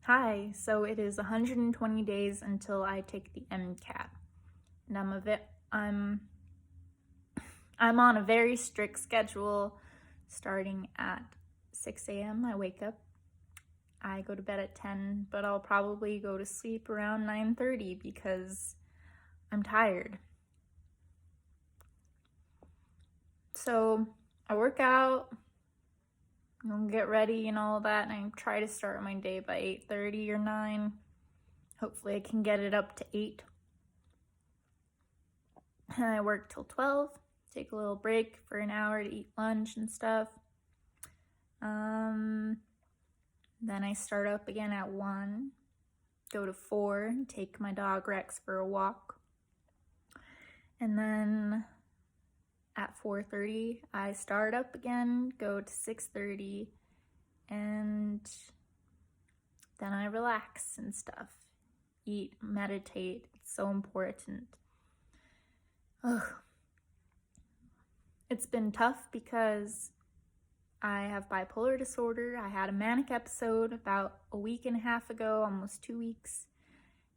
Hi, so it is 120 days until I take the MCAT. And I'm on a very strict schedule starting at 6 a.m. I wake up. I go to bed at 10, but I'll probably go to sleep around 9:30 because I'm tired. So I work out, get ready and all that, and I try to start my day by 8:30 or 9. Hopefully I can get it up to 8. And I work till 12, take a little break for an hour to eat lunch and stuff. Then I start up again at 1, go to 4, take my dog Rex for a walk. And then at 4:30, I start up again, go to 6:30, and then I relax and stuff. Eat, meditate, it's so important. Ugh. It's been tough because I have bipolar disorder. I had a manic episode about a week and a half ago, almost 2 weeks.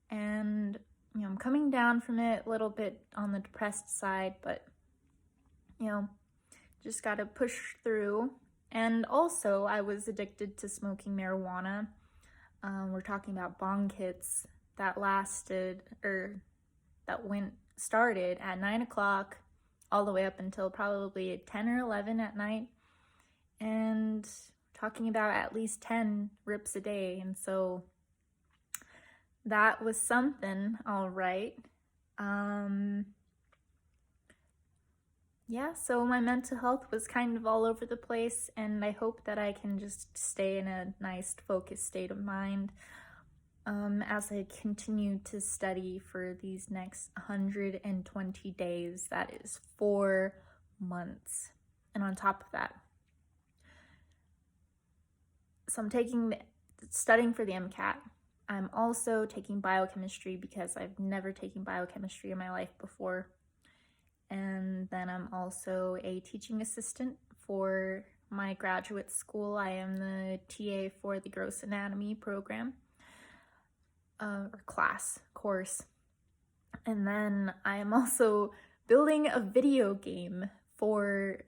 And, I'm coming down from it a little bit on the depressed side, but, just gotta push through. And also, I was addicted to smoking marijuana. We're talking about bong hits that started at 9 o'clock all the way up until probably 10 or 11 at night. And talking about at least 10 rips a day. And so that was something, all right. So my mental health was kind of all over the place, and I hope that I can just stay in a nice, focused state of mind as I continue to study for these next 120 days. That is 4 months. And on top of that, so I'm studying for the MCAT. I'm also taking biochemistry because I've never taken biochemistry in my life before. And then I'm also a teaching assistant for my graduate school. I am the TA for the gross anatomy program, or course. And then I am also building a video game for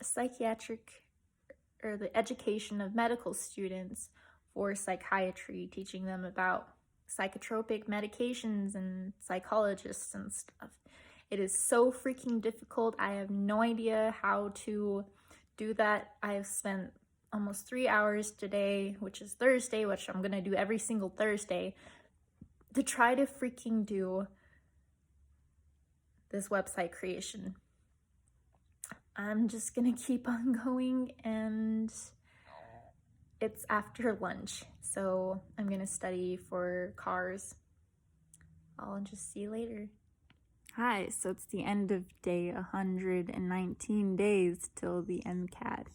the education of medical students for psychiatry, teaching them about psychotropic medications and psychologists and stuff. It is so freaking difficult. I have no idea how to do that. I have spent almost 3 hours today, which is Thursday, which I'm gonna do every single Thursday, to try to freaking do this website creation. I'm just gonna keep on going, and it's after lunch, so I'm gonna study for cars. I'll just see you later. Hi, so it's the end of day 119 days till the MCAT,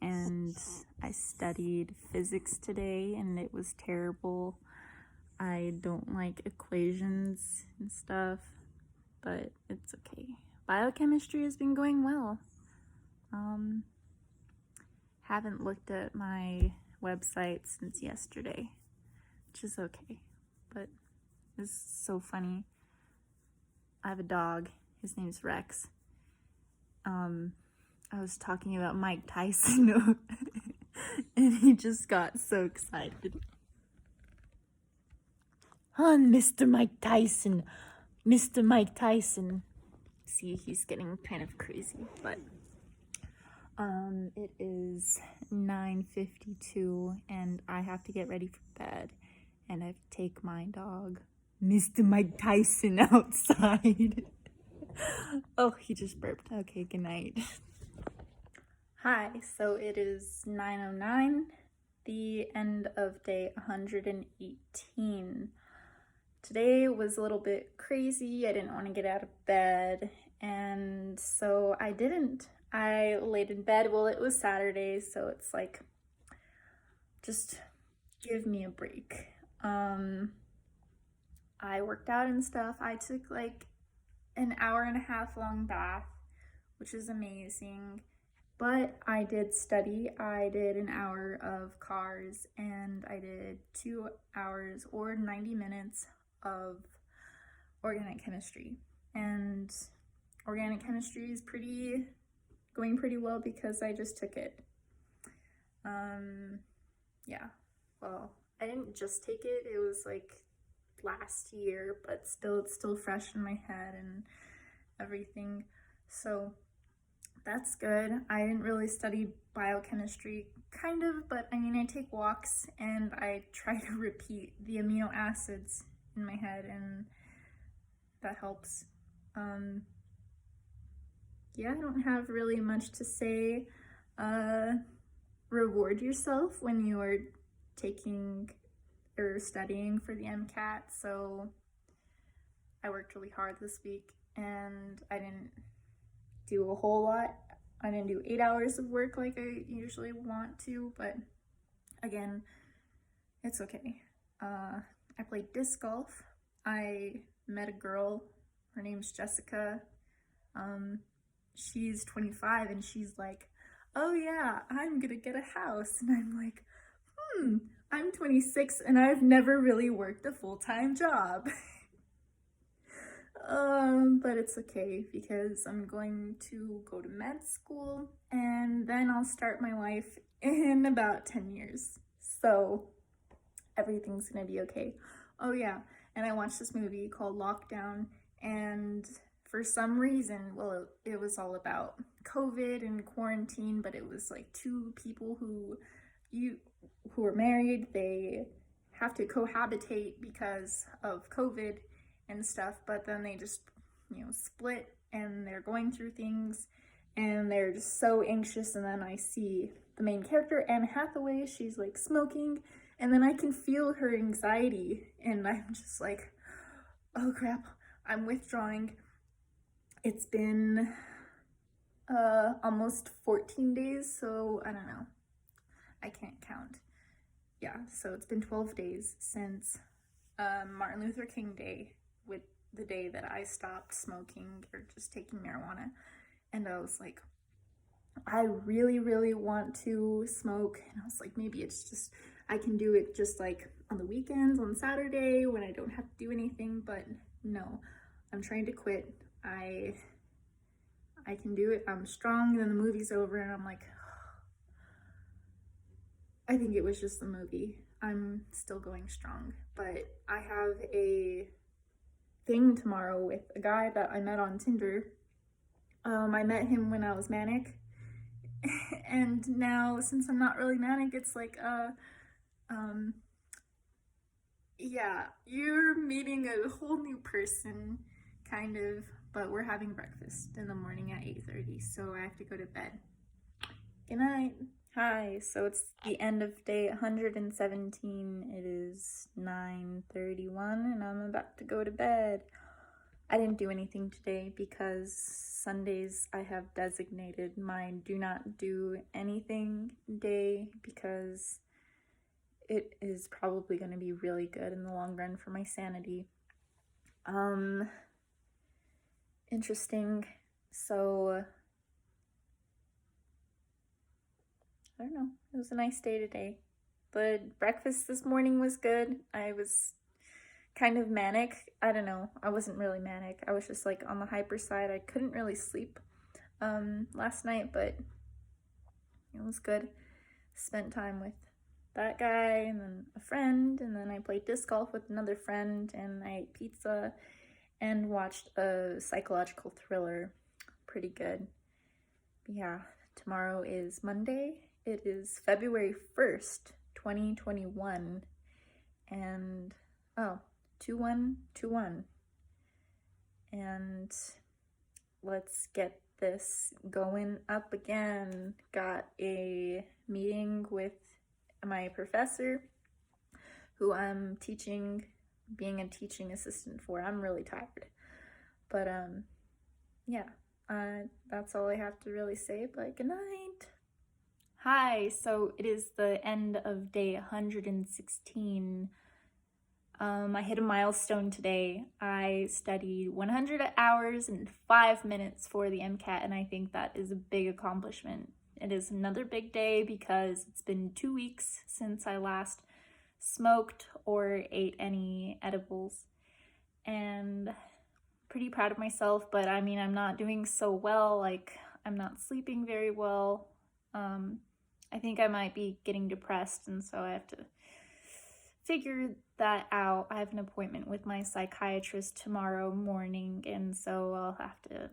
and I studied physics today, and it was terrible. I don't like equations and stuff, but it's okay. Biochemistry has been going well. Haven't looked at my website since yesterday, which is okay, but it's so funny. I have a dog. His name's Rex. I was talking about Mike Tyson and he just got so excited. Mr. Mike Tyson. Mr. Mike Tyson. See, he's getting kind of crazy, but it is 9:52 and I have to get ready for bed, and I have to take my dog, Mr. Mike Tyson, outside. Oh, he just burped. Okay, good night. Hi, so it is 9:09, the end of day 118. Today was a little bit crazy. I didn't want to get out of bed, and so I didn't. I laid in bed. Well, it was Saturday, so it's like, just give me a break. I worked out and stuff. I took like an hour and a half long bath, which is amazing. But I did study. I did an hour of cars and I did 2 hours or 90 minutes of organic chemistry. And organic chemistry is going pretty well because I just took it. Yeah, well, I didn't just take it. It was like last year, but still, it's still fresh in my head and everything. So that's good. I didn't really study biochemistry, kind of, but I mean, I take walks and I try to repeat the amino acids in my head, and that helps. Yeah, I don't have really much to say. Reward yourself when you are taking or studying for the MCAT. So I worked really hard this week and I didn't do a whole lot. I didn't do 8 hours of work like I usually want to, but again, it's okay. I played disc golf. I met a girl, her name's Jessica. She's 25 and she's like, oh yeah, I'm gonna get a house. And I'm like, I'm 26 and I've never really worked a full-time job. But it's okay because I'm going to go to med school and then I'll start my life in about 10 years. So everything's gonna be okay. Oh yeah, and I watched this movie called Lockdown, and for some reason, well, it was all about COVID and quarantine, but it was like two people who were married. They have to cohabitate because of COVID and stuff, but then they just, split and they're going through things and they're just so anxious. And then I see the main character, Anne Hathaway, she's like smoking, and then I can feel her anxiety and I'm just like, oh crap, I'm withdrawing. It's been almost 14 days, so I don't know. I can't count. Yeah, so it's been 12 days since Martin Luther King Day, with the day that I stopped smoking or just taking marijuana. And I was like, I really, really want to smoke. And I was like, maybe it's just, I can do it just like on the weekends, on Saturday when I don't have to do anything, but no, I'm trying to quit. I can do it. I'm strong. And then the movie's over and I'm like, I think it was just the movie. I'm still going strong, but I have a thing tomorrow with a guy that I met on Tinder. I met him when I was manic, and now since I'm not really manic, it's like, yeah, you're meeting a whole new person, kind of, but we're having breakfast in the morning at 8:30, so I have to go to bed. Good night. Hi, so it's the end of day 117. It is 9:31 and I'm about to go to bed. I didn't do anything today because Sundays I have designated my do not do anything day because it is probably going to be really good in the long run for my sanity. Interesting. So I don't know. It was a nice day today. But breakfast this morning was good. I was kind of manic. I don't know. I wasn't really manic. I was just like on the hyper side. I couldn't really sleep last night, but it was good. Spent time with that guy and then a friend, and then I played disc golf with another friend, and I ate pizza and watched a psychological thriller. Pretty good. Yeah, tomorrow is Monday. It is February 1st, 2021, and 2121. And let's get this going up again. Got a meeting with my professor who I'm being a teaching assistant for. I'm really tired, but yeah, that's all I have to really say, but good night. Hi, so it is the end of day 116. I hit a milestone today. I studied 100 hours and 5 minutes for the MCAT, and I think that is a big accomplishment It is another big day because it's been 2 weeks since I last smoked or ate any edibles, and pretty proud of myself. But I mean, I'm not doing so well. Like, I'm not sleeping very well. I think I might be getting depressed, and so I have to figure that out. I have an appointment with my psychiatrist tomorrow morning, and so I'll have to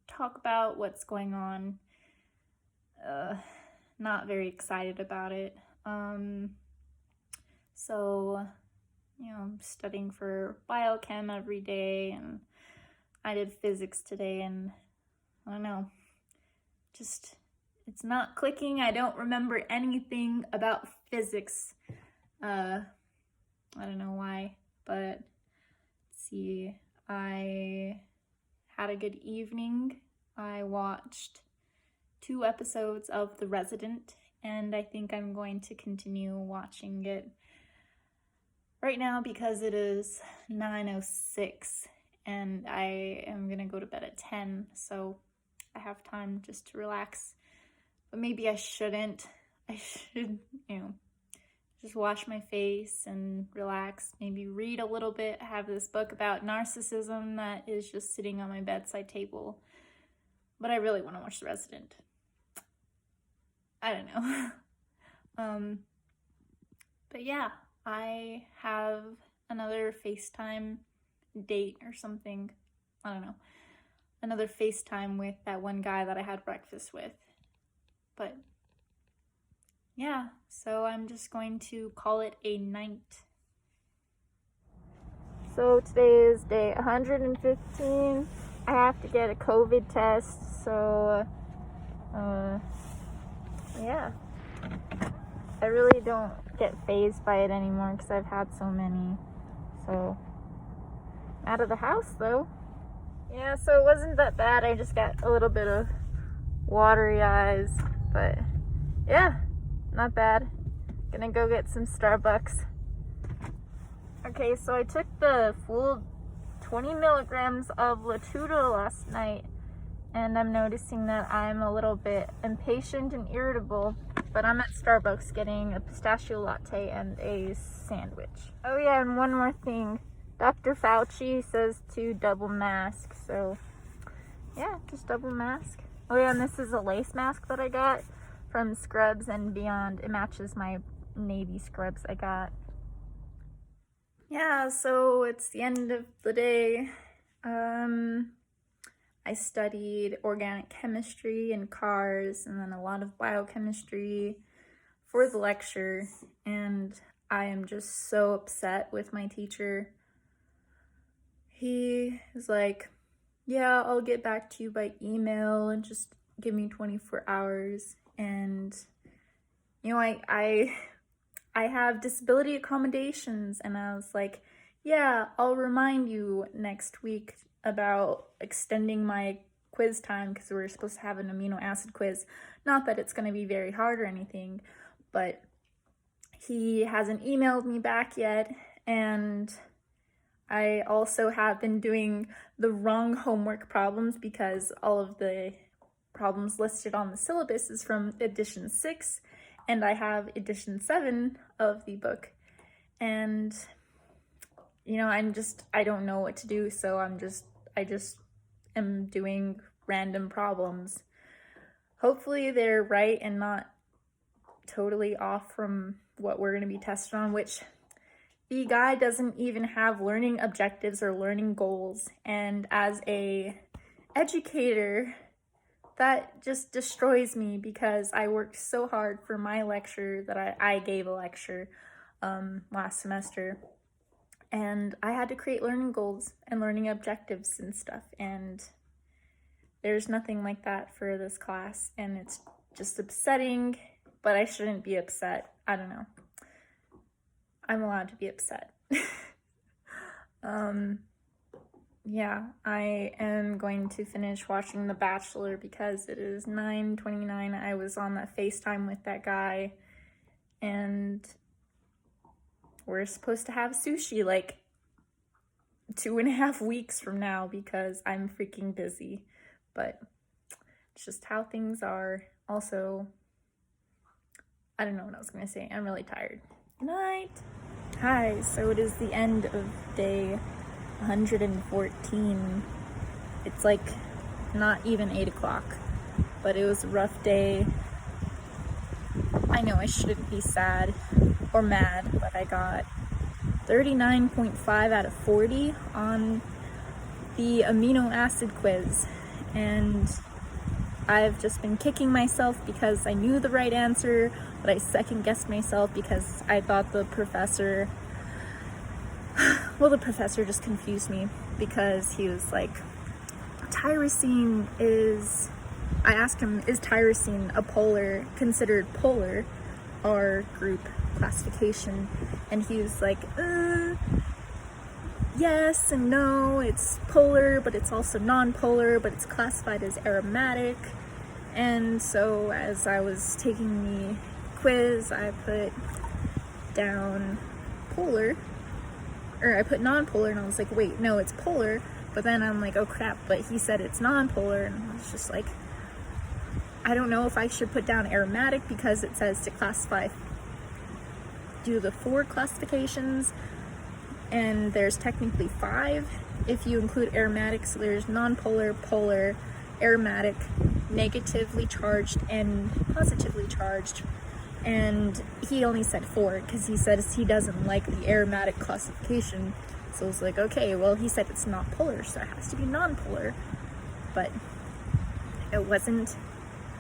talk about what's going on. Not very excited about it. So, I'm studying for biochem every day, and I did physics today, and I don't know, just, it's not clicking. I don't remember anything about physics. I don't know why, but let's see. I had a good evening. I watched 2 episodes of The Resident, and I think I'm going to continue watching it right now because it is 9:06 and I am gonna go to bed at 10, so I have time just to relax. But maybe I shouldn't. I should, just wash my face and relax, maybe read a little bit. I have this book about narcissism that is just sitting on my bedside table, but I really want to watch The Resident. I don't know. But yeah, I have another FaceTime date or something. I don't know. Another FaceTime with that one guy that I had breakfast with. But yeah, so I'm just going to call it a night. So today is day 115. I have to get a COVID test, so yeah. I really don't get fazed by it anymore because I've had so many. So, out of the house though. Yeah, so it wasn't that bad. I just got a little bit of watery eyes, but yeah, not bad. Gonna go get some Starbucks. Okay, so I took the full 20 milligrams of Latuda last night, and I'm noticing that I'm a little bit impatient and irritable, but I'm at Starbucks getting a pistachio latte and a sandwich. Oh yeah, and one more thing. Dr. Fauci says to double mask, so yeah, just double mask. Oh yeah, and this is a lace mask that I got from Scrubs and Beyond. It matches my navy scrubs I got. Yeah, so it's the end of the day. I studied organic chemistry and cars, and then a lot of biochemistry for the lecture, and I am just so upset with my teacher. He is like, yeah, I'll get back to you by email and just give me 24 hours. And, I have disability accommodations, and I was like, yeah, I'll remind you next week about extending my quiz time because we're supposed to have an amino acid quiz. Not that it's going to be very hard or anything, but he hasn't emailed me back yet, and I also have been doing the wrong homework problems because all of the problems listed on the syllabus is from edition 6, and I have edition 7 of the book. And, I don't know what to do, so I just am doing random problems. Hopefully they're right and not totally off from what we're going to be tested on, which the guy doesn't even have learning objectives or learning goals. And as a educator, that just destroys me because I worked so hard for my lecture that I gave a lecture last semester. And I had to create learning goals and learning objectives and stuff. And there's nothing like that for this class. And it's just upsetting, but I shouldn't be upset. I don't know. I'm allowed to be upset. Yeah, I am going to finish watching The Bachelor because it is 9:29. I was on that FaceTime with that guy, and we're supposed to have sushi like 2.5 weeks from now because I'm freaking busy. But it's just how things are. Also, I don't know what I was gonna say. I'm really tired. Good night. Hi, so it is the end of day 114. It's like not even 8 o'clock, but it was a rough day. I know I shouldn't be sad or mad, but I got 39.5 out of 40 on the amino acid quiz, and I've just been kicking myself because I knew the right answer, but I second guessed myself because I thought the professor just confused me, because he was like, I asked him, is tyrosine considered polar, our group classification? And he was like, yes and no, it's polar, but it's also non-polar, but it's classified as aromatic. And so as I was taking the quiz, I put down polar, or I put non-polar, and I was like, wait, no, it's polar. But then I'm like, oh crap, but he said it's non-polar, and I was just like, I don't know if I should put down aromatic, because it says to do the 4 classifications, and there's technically 5 if you include aromatic. So there's non-polar, polar, aromatic, negatively charged, and positively charged. And he only said 4 because he says he doesn't like the aromatic classification. So I was like, okay, well, he said it's not polar, so it has to be non-polar. But it wasn't.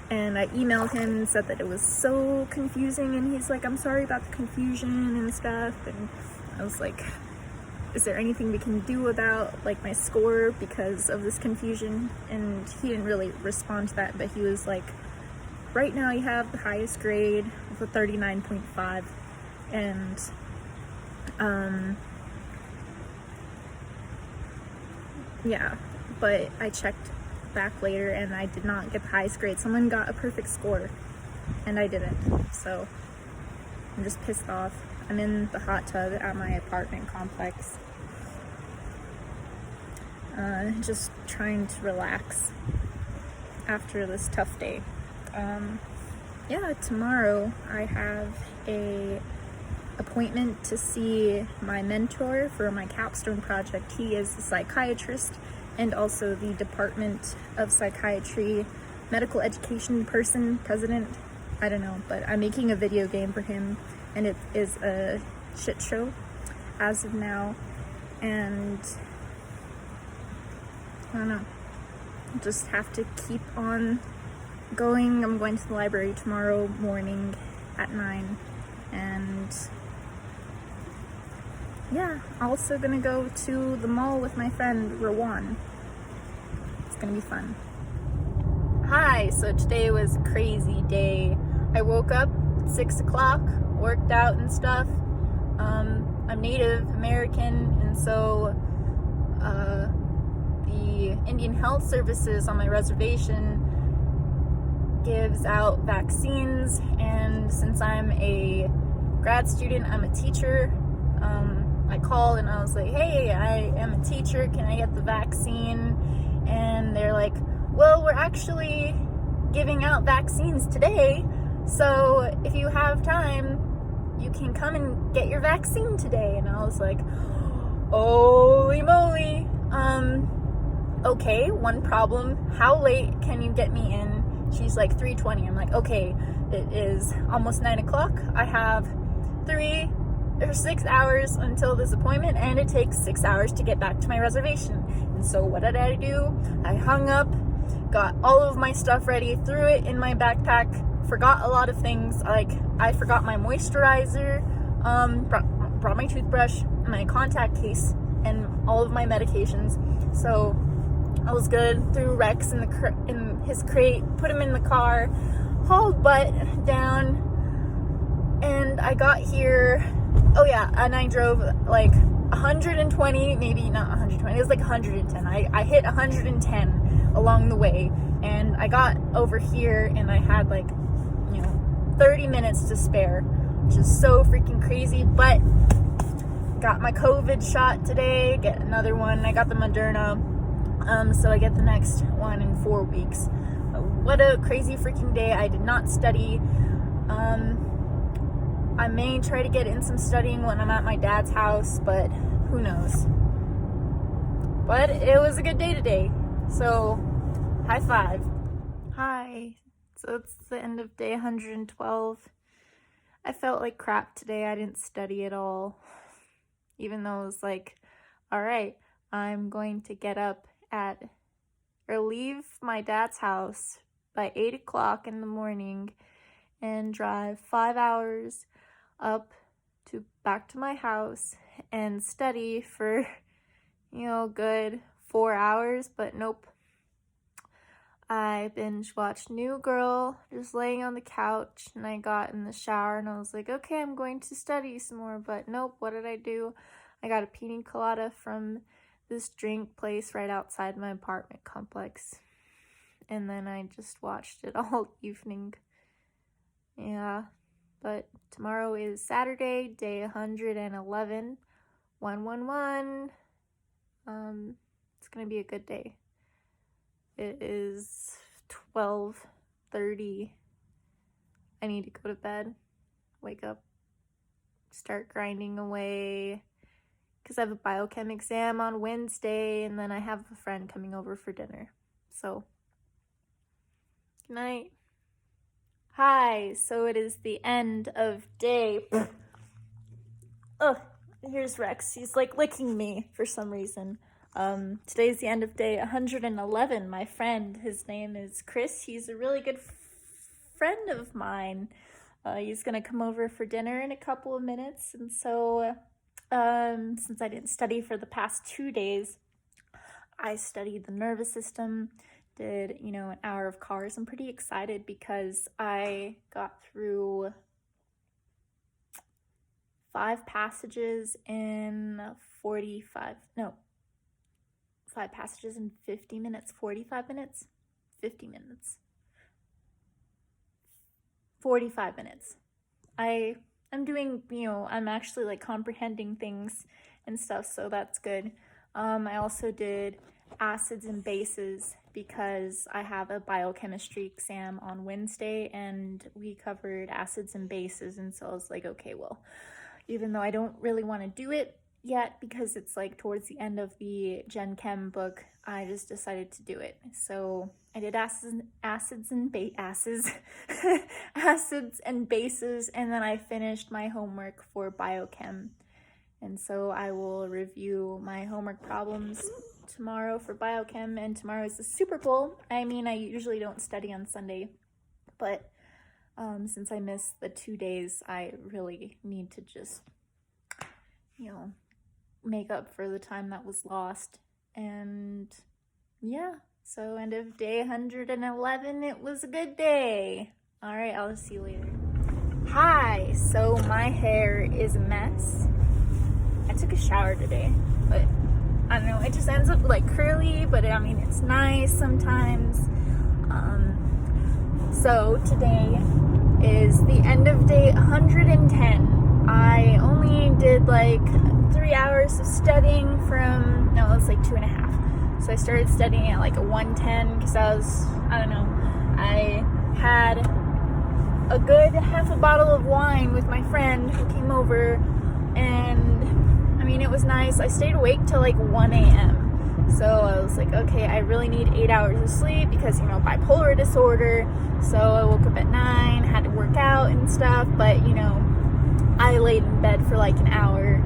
And I emailed him and said that it was so confusing, and he's like, I'm sorry about the confusion and stuff. And I was like, is there anything we can do about like my score because of this confusion? And he didn't really respond to that, but he was like, right now you have the highest grade with a 39.5, and yeah, but I checked back later and I did not get the highest grade. Someone got a perfect score and I didn't, so I'm just pissed off. I'm in the hot tub at my apartment complex, just trying to relax after this tough day. Yeah, tomorrow I have a appointment to see my mentor for my capstone project. He is a psychiatrist and also the Department of Psychiatry medical education president. I don't know, but I'm making a video game for him, and it is a shit show as of now. And I don't know, just have to keep on going. I'm going to the library tomorrow morning at 9, and yeah, also gonna go to the mall with my friend Rowan. It's gonna be fun. Hi, so today was a crazy day. I woke up at 6 o'clock, worked out and stuff. I'm Native American, and so the Indian Health Services on my reservation gives out vaccines, and since I'm a grad student, I'm a teacher, I called and I was like, hey, I am a teacher, can I get the vaccine? And they're like, well, we're actually giving out vaccines today, so if you have time, you can come and get your vaccine today. And I was like, holy moly. Okay, one problem, how late can you get me in? She's like 3:20. I'm like, okay, it is almost 9 o'clock. I have 3 or 6 hours until this appointment, and it takes 6 hours to get back to my reservation. And so what did I do? I hung up, got all of my stuff ready, threw it in my backpack, forgot a lot of things. Like, I forgot my moisturizer, brought my toothbrush, my contact case, and all of my medications. So I was good. Threw Rex in his crate, put him in the car, hauled butt down, and I got here. Oh yeah, and I drove like 120, maybe not 120, it was like 110. I hit 110 along the way, and I got over here and I had like, 30 minutes to spare, which is so freaking crazy. But got my COVID shot today, get another one. I got the Moderna, so I get the next one in 4 weeks. what a crazy freaking day. I did not study. I may try to get in some studying when I'm at my dad's house, but who knows. But it was a good day today, so high five. Hi. So it's the end of day 112. I felt like crap today. I didn't study at all, even though it was like, all right, I'm going to get up or leave my dad's house by 8 o'clock in the morning and drive 5 hours back to my house and study for, good 4 hours, but nope. I binge watched New Girl just laying on the couch, and I got in the shower and I was like, okay, I'm going to study some more, but nope. What did I do? I got a pina colada from this drink place right outside my apartment complex, and then I just watched it all evening. Yeah, but tomorrow is Saturday, day 111, 111. It's gonna be a good day. It is 12:30. I need to go to bed, wake up, start grinding away, because I have a biochem exam on Wednesday, and then I have a friend coming over for dinner. So, good night. Hi, so it is the end of day. Oh, here's Rex. He's like licking me for some reason. Today's the end of day 111. My friend, his name is Chris. He's a really good friend of mine. He's gonna come over for dinner in a couple of minutes, and so since I didn't study for the past 2 days, I studied the nervous system, did, an hour of cars. I'm pretty excited because I got through 5 passages in 5 passages in 50 minutes, 45 minutes, 50 minutes, 45 minutes. I'm doing, I'm actually like comprehending things and stuff, so that's good. I also did acids and bases because I have a biochemistry exam on Wednesday and we covered acids and bases, and so I was like, okay, well, even though I don't really want to do it yet because it's like towards the end of the Gen Chem book, I just decided to do it. So I did acids and bases, and then I finished my homework for biochem. And so I will review my homework problems tomorrow for biochem, and tomorrow is the Super Bowl. I mean, I usually don't study on Sunday, but since I missed the 2 days, I really need to just, make up for the time that was lost. And yeah, so end of day 111, it was a good day. All right, I'll see you later. Hi, so my hair is a mess. I took a shower today, but I don't know, it just ends up like curly, but it's nice sometimes. So today is the end of day 110. I only did like 3 hours of studying it's like 2.5. So I started studying at like a 110 because I had a good half a bottle of wine with my friend who came over, and it was nice. I stayed awake till like 1 a.m. So I was like, okay, I really need 8 hours of sleep because, bipolar disorder. So I woke up at 9, had to work out and stuff, but, I laid in bed for like an hour,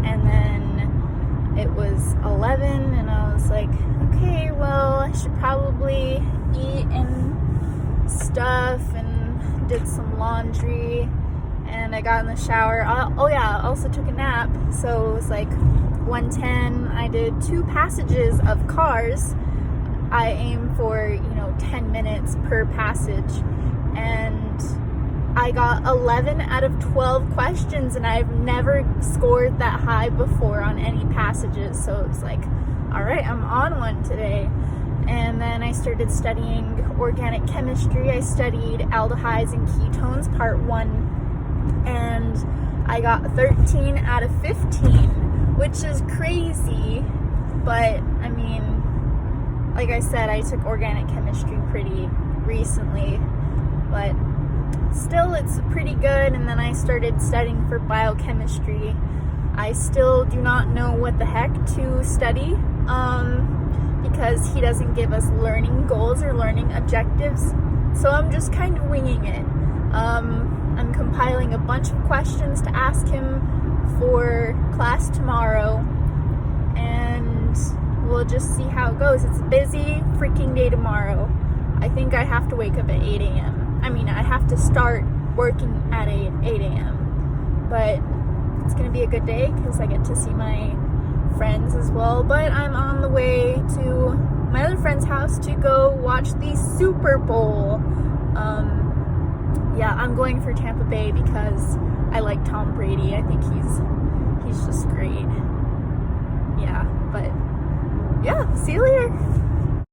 and then it was 11, and I was like, okay, well, I should probably eat and stuff, and did some laundry, and I got in the shower. I also took a nap, so it was like 1:10. I did 2 passages of cars. I aim for 10 minutes per passage, and I got 11 out of 12 questions, and I've never scored that high before on any passages, so it's like, all right, I'm on one today. And then I started studying organic chemistry. I studied aldehydes and ketones, part 1, and I got 13 out of 15, which is crazy, but like I said, I took organic chemistry pretty recently, but still it's pretty good. And then I started studying for biochemistry. I still do not know what the heck to study, because he doesn't give us learning goals or learning objectives, so I'm just kind of winging it. I'm compiling a bunch of questions to ask him for class tomorrow, and we'll just see how it goes. It's a busy freaking day tomorrow. I think I have to wake up at 8 a.m. I mean, I have to start working at 8 a.m. But it's gonna be a good day because I get to see my friends as well. But I'm on the way to my other friend's house to go watch the Super Bowl. Yeah, I'm going for Tampa Bay because I like Tom Brady. I think he's just great. Yeah, but yeah, see you later.